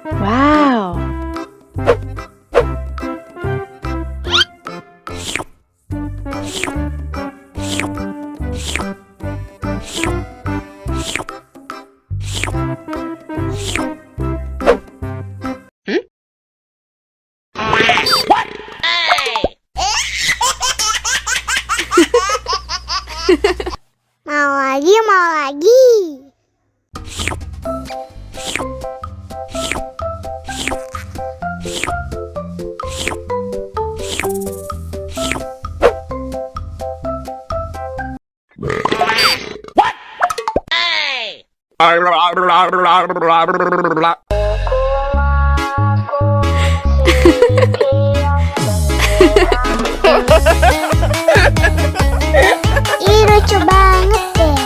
Wow. Mau lagi, mau lagi. Ih, lucu banget deh.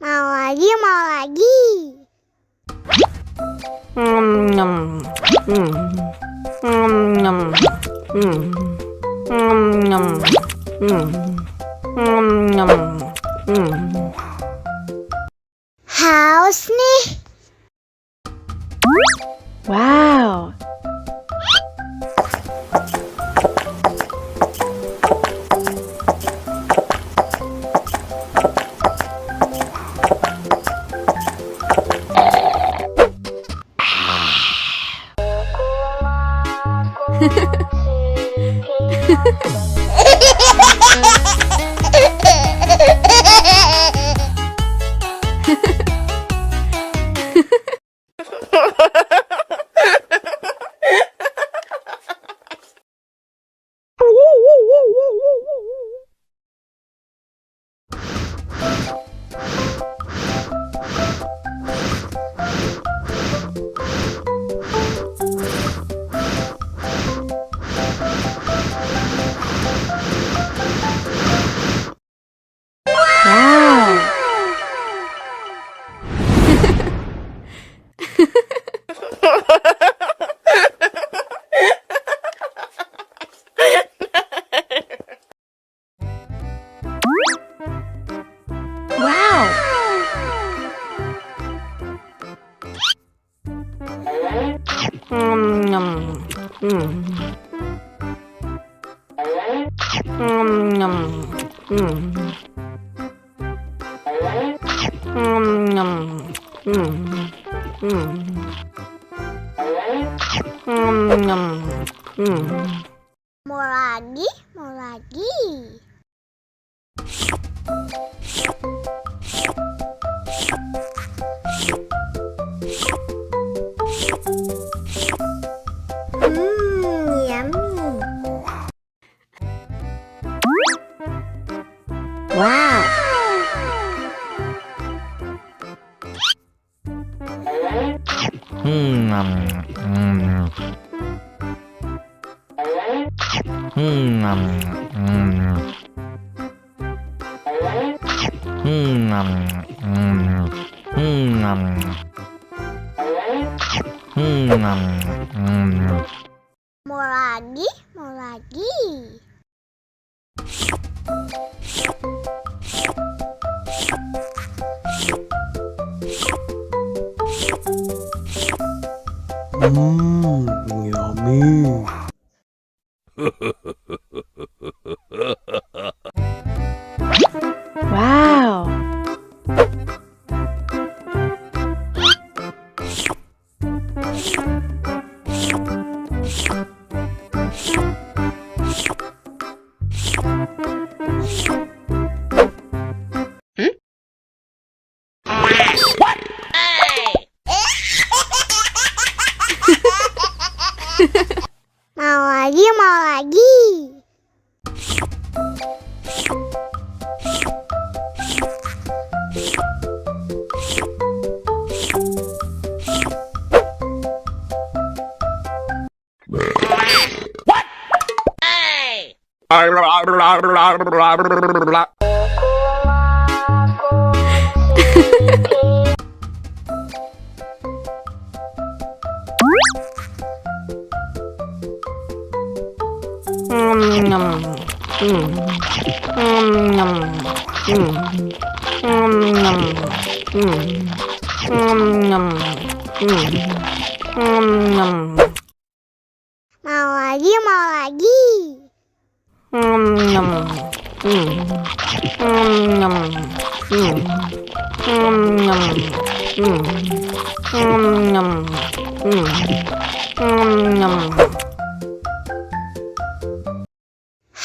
Mau lagi, mau lagi. Haus nih. Wow. Wow. Wow. Mau lagi, mau lagi. Yummy. Wow. Mau lagi, mau lagi. Yummy. Wow. Mau lagi, mau lagi. Mau lagi, mau lagi.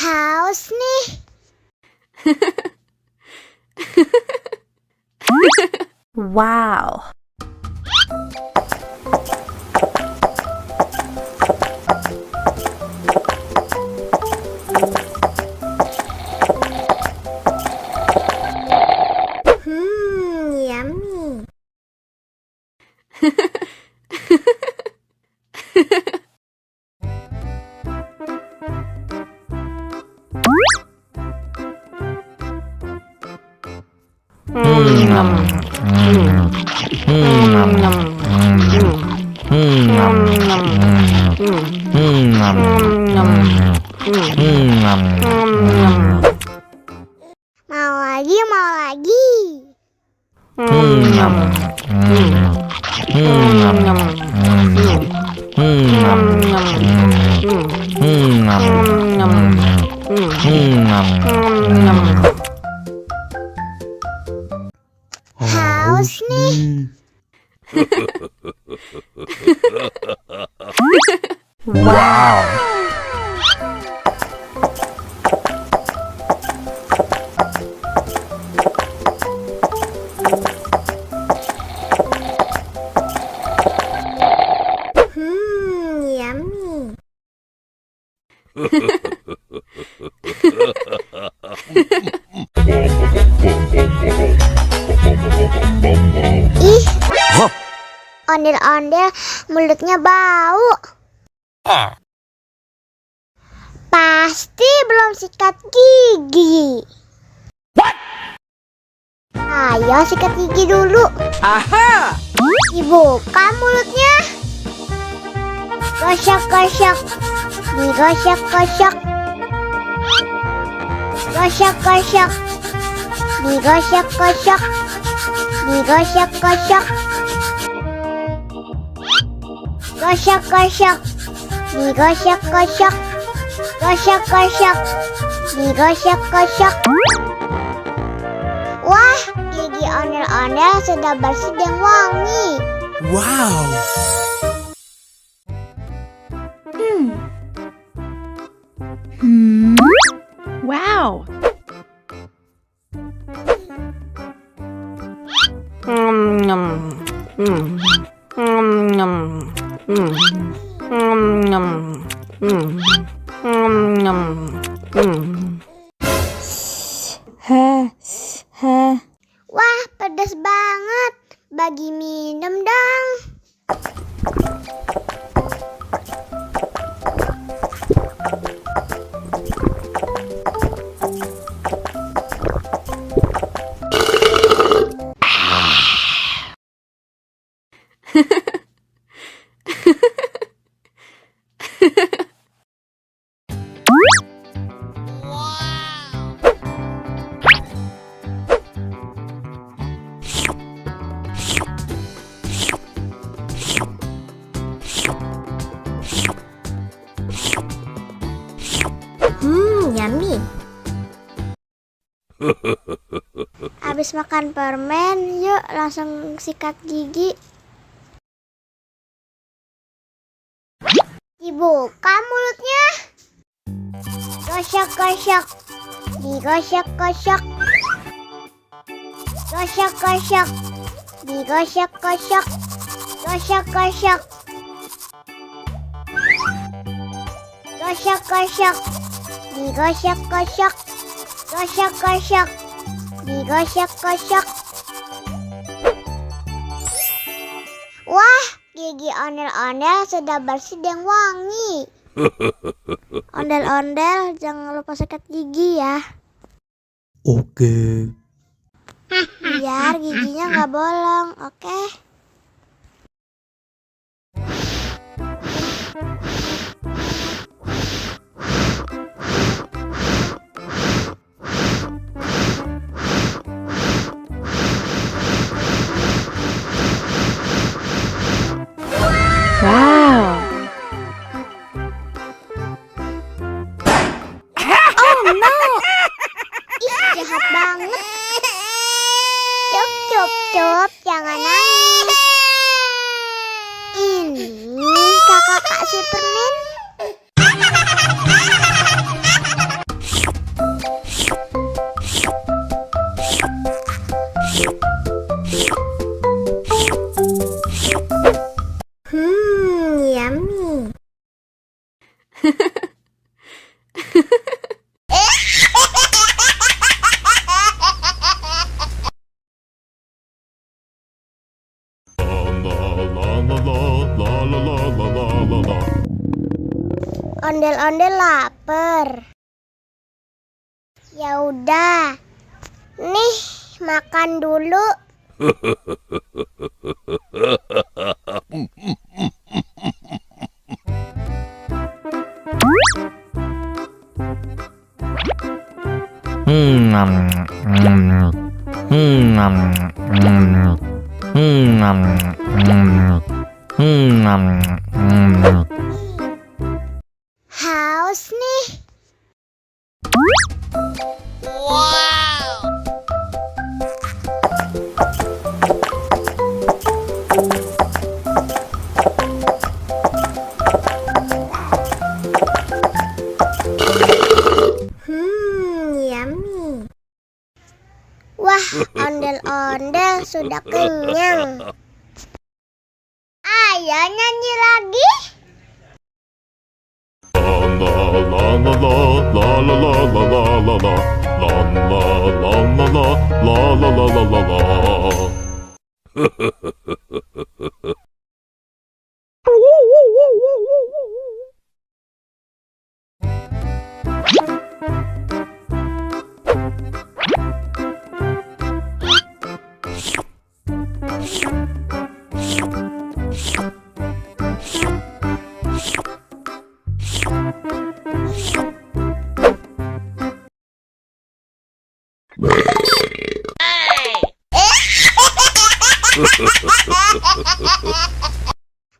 Haus nih. Wow. Yummy. Mau lagi, mau lagi. Haus nih. Wow. Yummy. Ih, ondel-ondel mulutnya bau. Pasti belum sikat gigi. Ayo sikat gigi dulu. Aha. Dibuka mulutnya. Gosok-gosok. Digosok-gosok. Gosok-gosok. Digosok-gosok. Digosok-gosok. Gosok-gosok. Digosok-gosok. Gosok-gosok. Digosok-gosok. Wah, gigi ondel-ondel sudah bersih dan wangi. Wow. Wow. Wah, pedas banget. Bagi minum dong. Yummy. Habis makan permen, yuk langsung sikat gigi. Dibuka mulutnya. Gosok-gosok. Digosok-gosok. Gosok-gosok. Digosok-gosok. Gosok-gosok. Gosok-gosok. Digosok-gosok. Gosok-gosok. Digosok-gosok. Wah, gigi ondel-ondel sudah bersih dan wangi. Ondel-ondel, jangan lupa sikat gigi ya. Oke. Biar giginya nggak bolong, oke? Cup, jangan nangis. Ini kakak kasih permen. Yummy. Ondel-ondel lapar. Ya udah. Nih, makan dulu. Haus nih. Wow. Yummy. Wah, ondel-ondel sudah kenyang. Ayo nyanyi lagi.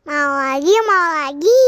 Mau lagi, mau lagi.